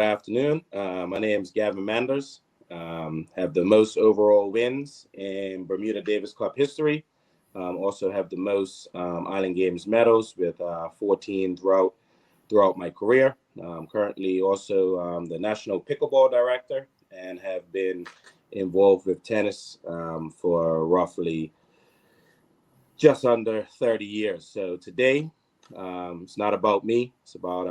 afternoon. My name is Gavin Manders. Have the most overall wins in Bermuda Davis Cup history. Also have the most Island Games medals with 14 throughout my career. Currently also the National Pickleball Director and have been involved with tennis for roughly just under 30 years. So today, it's not about me. It's about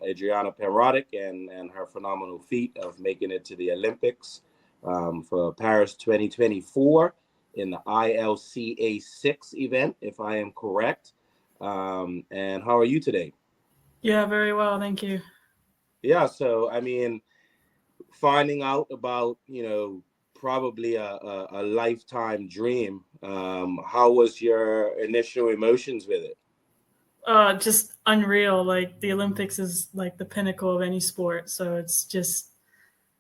Adriana Penruddocke and her phenomenal feat of making it to the Olympics for Paris 2024 in the ILCA 6 event, if I am correct. And how are you today? Yeah, very well, thank you. Yeah, so I mean, finding out about, probably a lifetime dream, how was your initial emotions with it? Just unreal. Like the Olympics is like the pinnacle of any sport. So it's just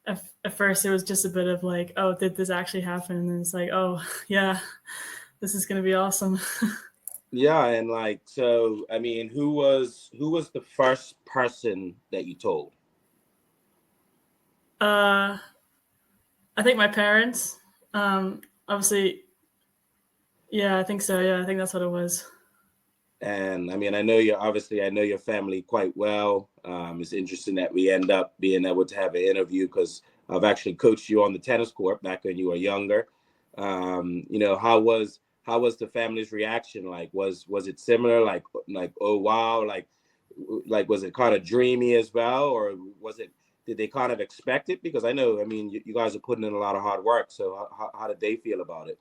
at first it was just a bit of like, oh, did this actually happen? And then it's like, oh, yeah, this is gonna be awesome. Yeah, and like, so I mean, who was the first person that you told? uh, I think my parents. Obviously, yeah, I think so. Yeah, I think that's what it was. And I mean, I know your family quite well. It's interesting that we end up being able to have an interview because I've actually coached you on the tennis court back when you were younger. How was the family's reaction? Like, was it similar? Like, oh wow, like was it kind of dreamy as well, or was it? Did they kind of expect it? Because I know, I mean, you guys are putting in a lot of hard work. So how did they feel about it?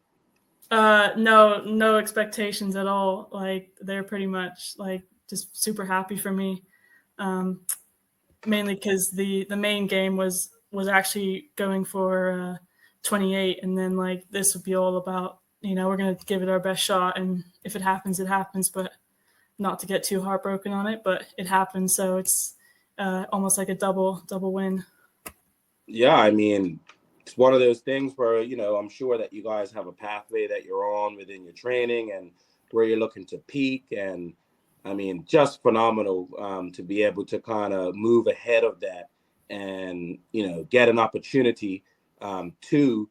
No, no expectations at all. Like they're pretty much like just super happy for me. Um, Mainly because the main game was actually going for 28, and then like this would be all about, we're gonna give it our best shot, and if it happens, it happens, but not to get too heartbroken on it, but it happened, so it's almost like a double win. Yeah, I mean, it's one of those things where, I'm sure that you guys have a pathway that you're on within your training and where you're looking to peak. And I mean, just phenomenal to be able to kind of move ahead of that and, get an opportunity to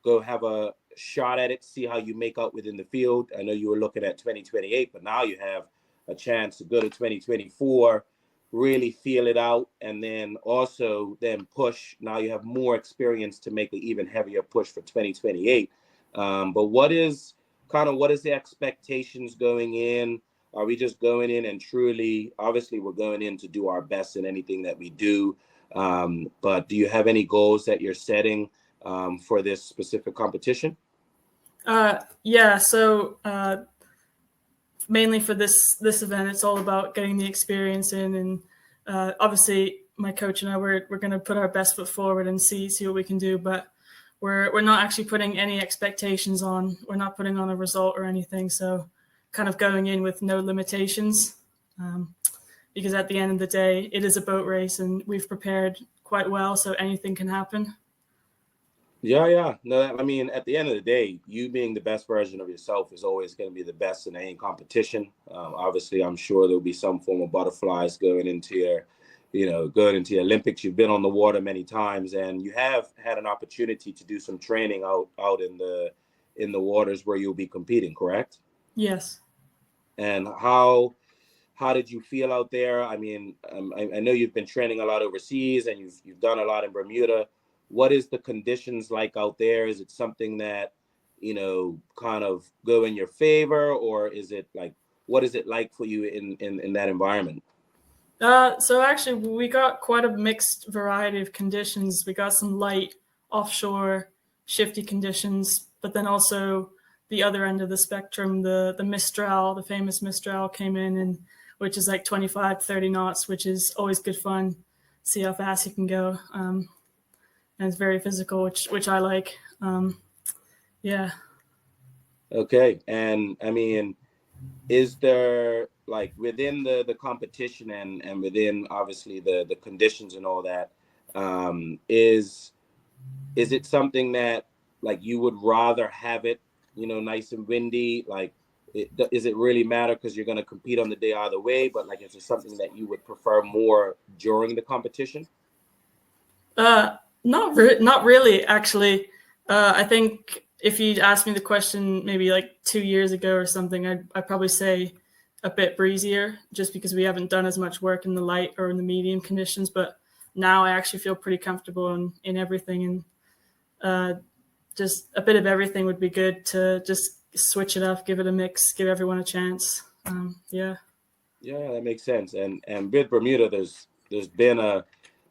go have a shot at it, see how you make out within the field. I know you were looking at 2028, but now you have a chance to go to 2024, really feel it out, and then also then push. Now you have more experience to make an even heavier push for 2028. But what is the expectations going in? Are we just going in and truly, obviously we're going in to do our best in anything that we do, but do you have any goals that you're setting for this specific competition? Yeah, so mainly for this event, it's all about getting the experience in, and obviously my coach and I we're going to put our best foot forward and see what we can do, but we're not actually putting any expectations on. We're not putting on a result or anything, so kind of going in with no limitations, um, because at the end of the day, it is a boat race, and we've prepared quite well, so anything can happen. Yeah, yeah. No, I mean, at the end of the day, you being the best version of yourself is always going to be the best in any competition. Obviously, I'm sure there'll be some form of butterflies going into your Olympics. You've been on the water many times, and you have had an opportunity to do some training out in the waters where you'll be competing. Correct? Yes. And how did you feel out there? I mean, I know you've been training a lot overseas and you've done a lot in Bermuda. What is the conditions like out there? Is it something that, kind of go in your favor, or is it like, what is it like for you in that environment? So actually, we got quite a mixed variety of conditions. We got some light offshore shifty conditions, but then also the other end of the spectrum, the Mistral, the famous Mistral came in, and which is like 25 30 knots, which is always good fun. See how fast you can go, and it's very physical, which I like. Yeah. Okay. And I mean, is there like within the competition and within obviously the conditions and all that, is it something that like you would rather have it, nice and windy? Like, is it really matter because you're going to compete on the day either way? But like, is it something that you would prefer more during the competition? Not really, actually. I think if you'd asked me the question maybe like 2 years ago or something, I'd probably say a bit breezier, just because we haven't done as much work in the light or in the medium conditions. But now I actually feel pretty comfortable in everything, and just a bit of everything would be good to just switch it up, give it a mix, give everyone a chance. Yeah. Yeah, that makes sense. And with Bermuda, there's been a,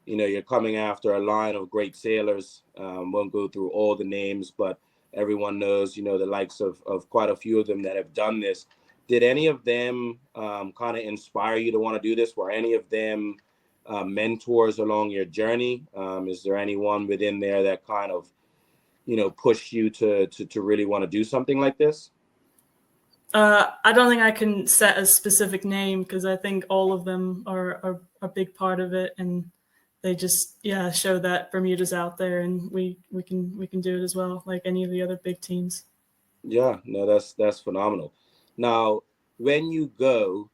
you're coming after a line of great sailors. Won't go through all the names, but everyone knows, the likes of quite a few of them that have done this. Did any of them kind of inspire you to want to do this? Were any of them mentors along your journey? Is there anyone within there that kind of, pushed you to really want to do something like this? I don't think I can set a specific name, because I think all of them are a big part of it, and they just show that Bermuda's out there, and we can do it as well, like any of the other big teams. Yeah, no, that's phenomenal. Now, when you go,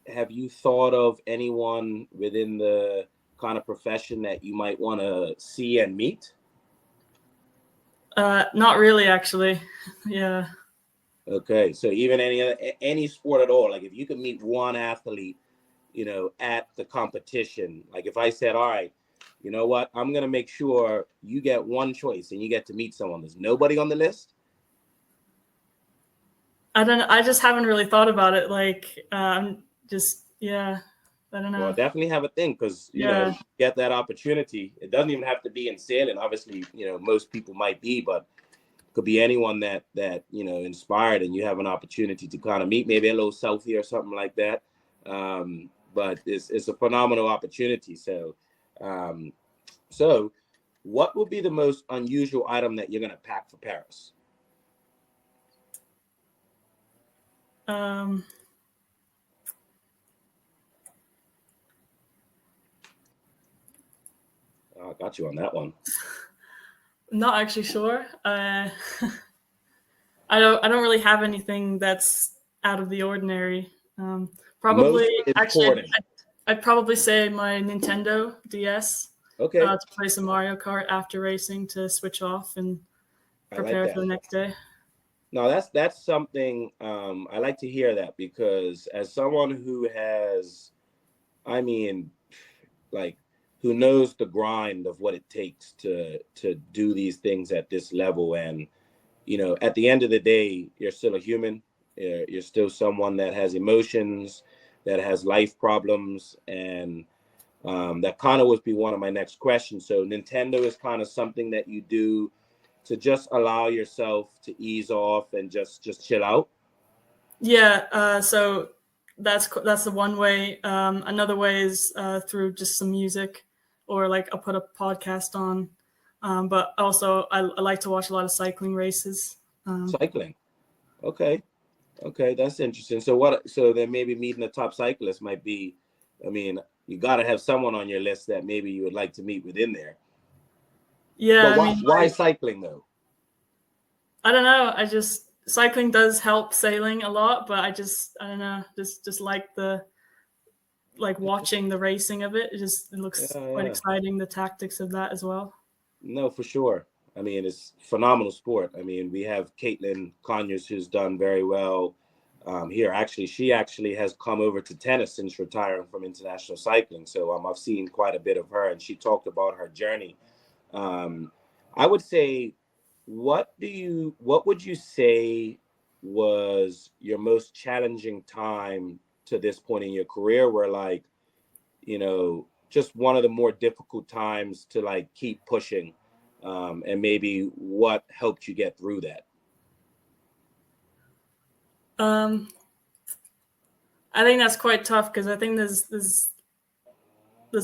have you thought of anyone within the kind of profession that you might want to see and meet? Not really, actually. Yeah. Okay, so even any sport at all, like if you could meet one athlete, at the competition, like if I said, all right, you know what, I'm gonna make sure you get one choice and you get to meet someone. There's nobody on the list. I don't know. I just haven't really thought about it. Like, just, I don't Well, know. definitely have a thing because Yeah. get that opportunity. It doesn't even have to be in sailing. Obviously, most people might be, but could be anyone that inspired, and you have an opportunity to kind of meet, maybe a little selfie or something like that. But it's a phenomenal opportunity. Um, so, what would be the most unusual item that you're gonna pack for Paris? Um, I got you on that one. Not actually sure. I don't really have anything that's out of the ordinary. Probably, Most actually, important. I'd probably say my Nintendo DS, Okay, to play some Mario Kart after racing, to switch off and I like prepare for that. the next day. No, that's something I like to hear that because as someone who has, I mean, like who knows the grind of what it takes to do these things at this level, and at the end of the day, you're still a human. You're still someone that has emotions, that has life problems, and that kind of would be one of my next questions. So Nintendo is kind of something that you do to just allow yourself to ease off and just chill out. Yeah. So that's the one way. Another way is through just some music, or like I'll put a podcast on. But also, I like to watch a lot of cycling races. Cycling. Okay. Okay, that's interesting. So what? So then maybe meeting a top cyclist might be. I mean, you got to have someone on your list that maybe you would like to meet within there. Yeah, But I mean, why like, cycling though? I don't know. I just cycling does help sailing a lot, but I don't know. Just like the like watching the racing of it. It Yeah, looks quite yeah. exciting. The tactics of that as well. No, for sure. I mean, it's phenomenal sport. I mean, we have Caitlin Conyers who's done very well here. Actually, she actually has come over to tennis since retiring from international cycling. So I've seen quite a bit of her, and she talked about her journey. Um, I would say, what would you say was your most challenging time to this point in your career, where like, just one of the more difficult times to like keep pushing, and maybe what helped you get through that? Um, I think that's quite tough, because I think there's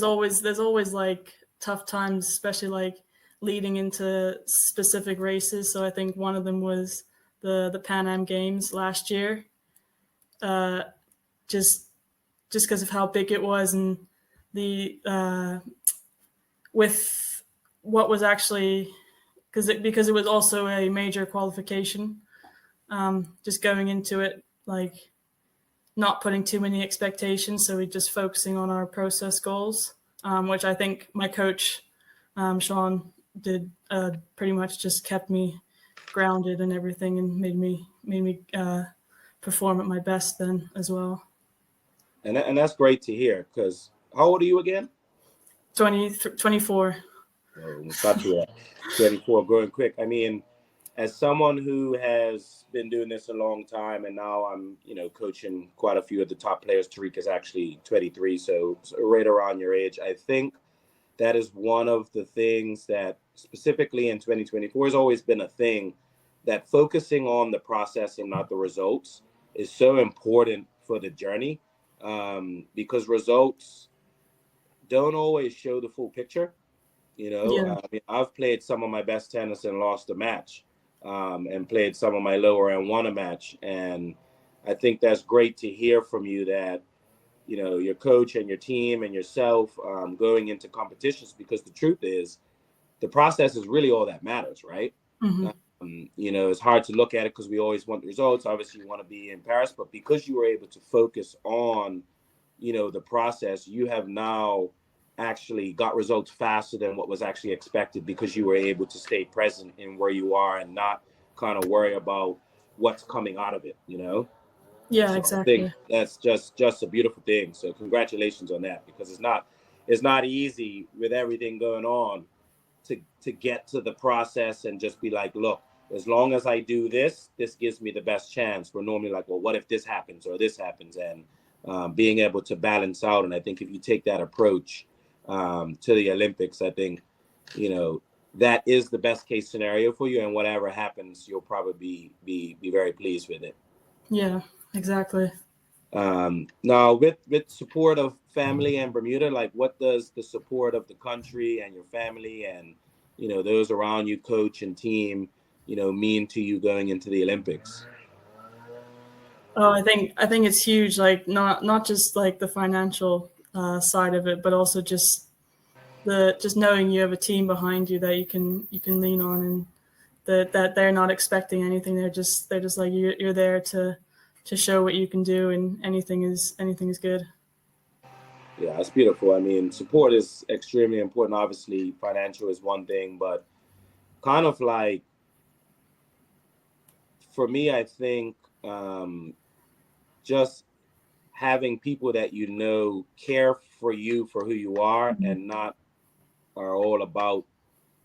always like tough times, especially like leading into specific races. So I think one of them was the Pan Am Games last year. Uh, just just because of how big it was, and the with what was actually, because it was also a major qualification. Just going into it, like, not putting too many expectations, so we're just focusing on our process goals, which I think my coach Sean did pretty much just kept me grounded and everything, and made me perform at my best then as well. And that's great to hear. Because how old are you again? 24. Oh, almost got you at 24, growing quick. I mean, as someone who has been doing this a long time, and now I'm, coaching quite a few of the top players. Tariq is actually 23, so right around your age. I think that is one of the things that specifically in 2024 has always been a thing, that focusing on the process and not the results is so important for the journey, because results don't always show the full picture. Yeah. I mean, I've played some of my best tennis and lost a match, and played some of my lower and won a match. And I think that's great to hear from you that, your coach and your team and yourself, going into competitions, because the truth is the process is really all that matters, right? Mm-hmm. It's hard to look at it because we always want the results. Obviously, you want to be in Paris, but because you were able to focus on, the process, you have now actually got results faster than what was actually expected, because you were able to stay present in where you are and not kind of worry about what's coming out of it. Yeah, So I think exactly. that's just a beautiful thing. So congratulations on that, because it's not easy with everything going on to get to the process and just be like, look, as long as I do this gives me the best chance. We're normally like, well, what if this happens or this happens? And being able to balance out. And I think if you take that approach, to the Olympics, I think, that is the best case scenario for you. And whatever happens, you'll probably be very pleased with it. Yeah, exactly. Now, with support of family and Bermuda, like, what does the support of the country and your family and, those around you, coach and team, mean to you going into the Olympics? Oh, I think it's huge. Like not just like the financial side of it, but also just knowing you have a team behind you that you can lean on, and that they're not expecting anything. They're just like you're there to show what you can do, and anything is good. Yeah, it's beautiful. I mean, support is extremely important. Obviously, financial is one thing, but kind of like, for me, I think, just having people that care for you for who you are, Mhm. and not are all about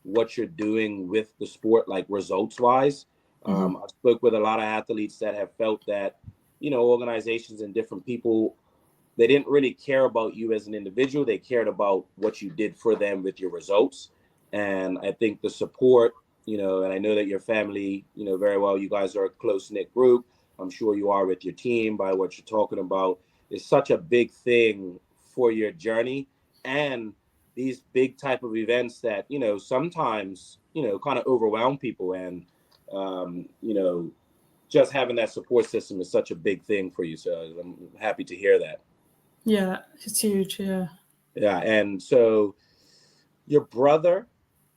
what you're doing with the sport, like results wise. Mhm. I spoke with a lot of athletes that have felt that, organizations and different people, they didn't really care about you as an individual. They cared about what you did for them with your results. And I think the support, and I know that your family, very well, you guys are a close knit group. I'm sure you are with your team by what you're talking about. Is such a big thing for your journey. And these big type of events that, sometimes, kind of overwhelm people. And, just having that support system is such a big thing for you. So I'm happy to hear that. Yeah, it's huge. Yeah. Yeah, and so your brother,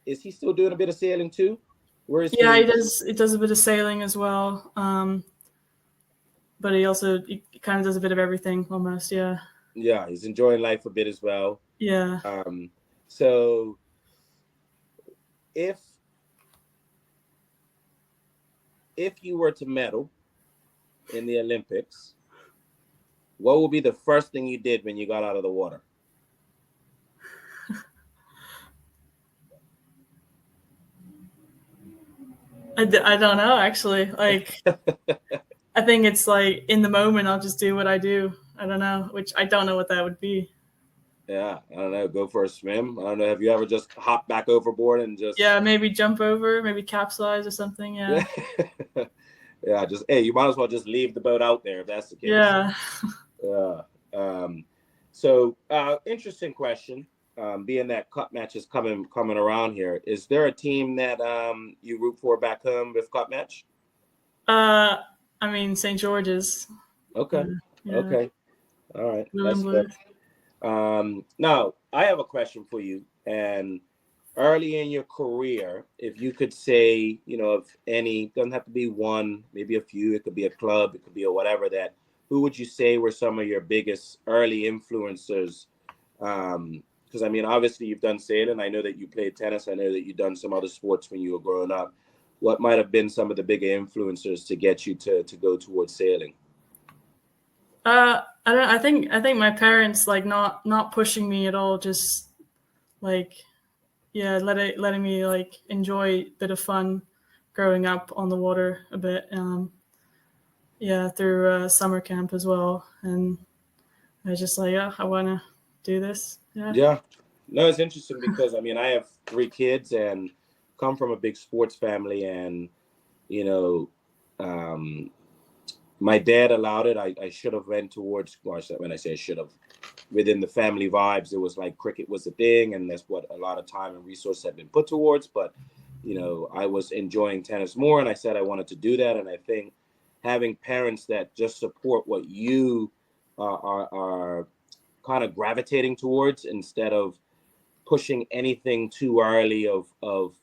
is he still doing a bit of sailing too? Where is Yeah, he he? does. He does a bit of sailing as well, but he kind of does a bit of everything almost. Yeah. Yeah, he's enjoying life a bit as well. Yeah. Um, so if if you were to medal in the Olympics, what would be the first thing you did when you got out of the water? I don't know actually. Like I think it's like in the moment I'll just do what I do. I don't know, which I don't know what that would be. Yeah, I don't know. Go for a swim. I don't know. Have you ever just hopped back overboard and just? Yeah, maybe jump over, maybe capsize or something. Yeah. Yeah, yeah. Just, hey, you might as well just leave the boat out there if that's the case. Yeah. Yeah. So, interesting question. Being that cup match is coming around here, is there a team that you root for back home with cup match? Uh, I mean St. George's. Uh, Okay. yeah. Okay. All right. Blue and That's fair. blue. Now I have a question for you. And early in your career, if you could say, of any, doesn't have to be one, maybe a few, it could be a club, it could be a whatever, who would you say were some of your biggest early influencers, because I mean, obviously you've done sailing. I know that you played tennis. I know that you've done some other sports when you were growing up. What might have been some of the bigger influencers to get you to go towards sailing? I don't. I think my parents, like, not pushing me at all. Just like, yeah, letting me like enjoy a bit of fun growing up on the water a bit. Yeah, through summer camp as well, and I was just like, yeah, I want to do this. Yeah. Yeah, no, it's interesting because I mean, I have 3 kids and come from a big sports family, and you know, um, my dad allowed it. I should have went towards, well, when I say I should have, within the family vibes, it was like cricket was the thing, and that's what a lot of time and resources have been put towards. But I was enjoying tennis more, and I said I wanted to do that. And I think having parents that just support what you are kind of gravitating towards, instead of pushing anything too early of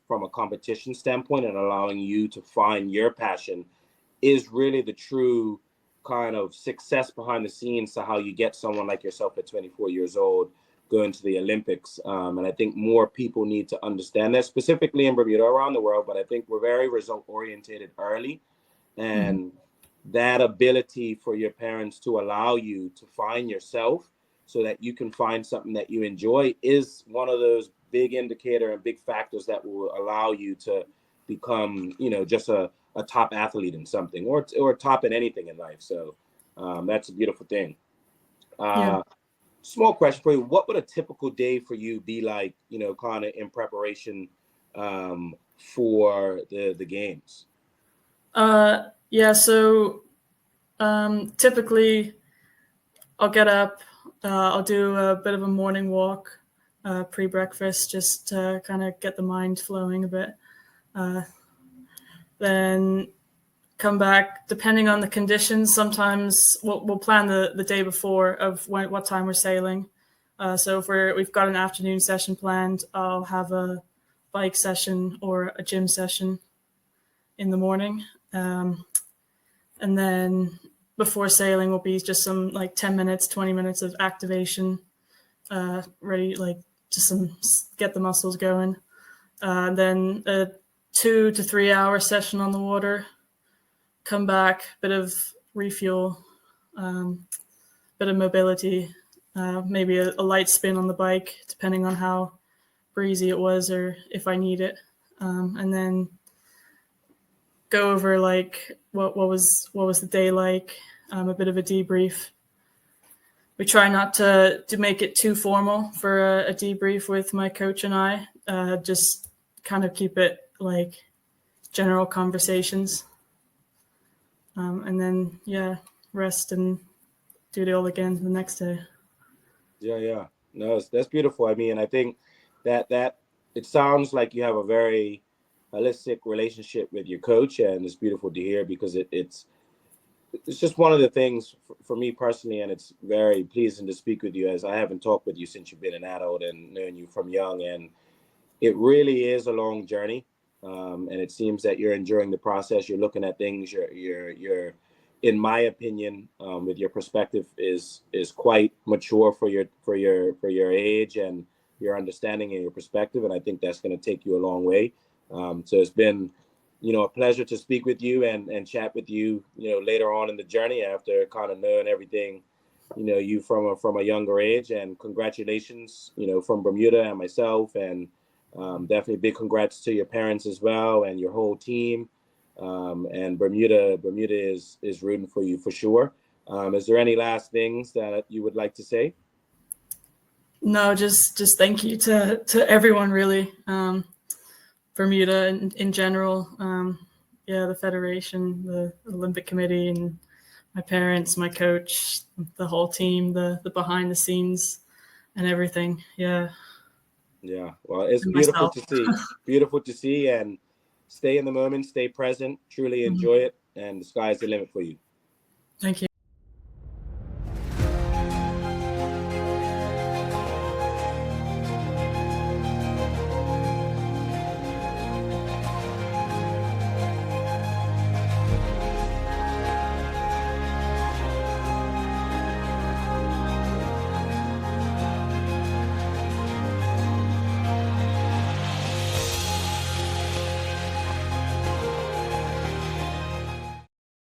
from a competition standpoint, and allowing you to find your passion, is really the true kind of success behind the scenes to how you get someone like yourself at 24 years old going to the Olympics. And I think more people need to understand that, specifically in Bermuda, around the world. But I think we're very result oriented early, and that ability for your parents to allow you to find yourself so that you can find something that you enjoy is one of those big indicator and big factors that will allow you to become, just a top athlete in something, or top in anything in life. So that's a beautiful thing. Yeah. Small question for you. What would a typical day for you be like, kind of in preparation for the games? Yeah. So typically, I'll get up. I'll do a bit of a morning walk pre-breakfast, just to kind of get the mind flowing a bit. Then come back, depending on the conditions. Sometimes we'll plan the day before of what time we're sailing. So if we've got an afternoon session planned, I'll have a bike session or a gym session in the morning. And then before sailing will be just some like 10 minutes, 20 minutes of activation, ready, like just some get the muscles going. Then a 2 to 3 hour session on the water, come back, bit of refuel, bit of mobility, maybe a light spin on the bike, depending on how breezy it was or if I need it. And then go over like what was the day like, a bit of a debrief. We try not to make it too formal for a debrief with my coach and I, just kind of keep it like general conversations. And then, rest and do it all again the next day. Yeah. No, that's beautiful. I mean, I think that it sounds like you have a very holistic relationship with your coach, and it's beautiful to hear, because it's just one of the things for me personally, and it's very pleasing to speak with you, as I haven't talked with you since you've been an adult and known you from young, and it really is a long journey. And it seems that you're enjoying the process. You're looking at things. You're in my opinion, with your perspective, is quite mature for your age and your understanding and your perspective. And I think that's going to take you a long way. So it's been, a pleasure to speak with you and chat with you, later on in the journey, after kind of knowing everything, you from a younger age. And congratulations, from Bermuda and myself, and definitely big congrats to your parents as well and your whole team. And Bermuda is rooting for you for sure. Is there any last things that you would like to say? No, just thank you to everyone, really. Bermuda in general, the Federation, the Olympic Committee, and my parents, my coach, the whole team, the behind the scenes and everything. Yeah. Yeah, well, it's And beautiful myself. to see. Beautiful to see, and stay in the moment, stay present, truly enjoy it, and the sky's the limit for you. Thank you.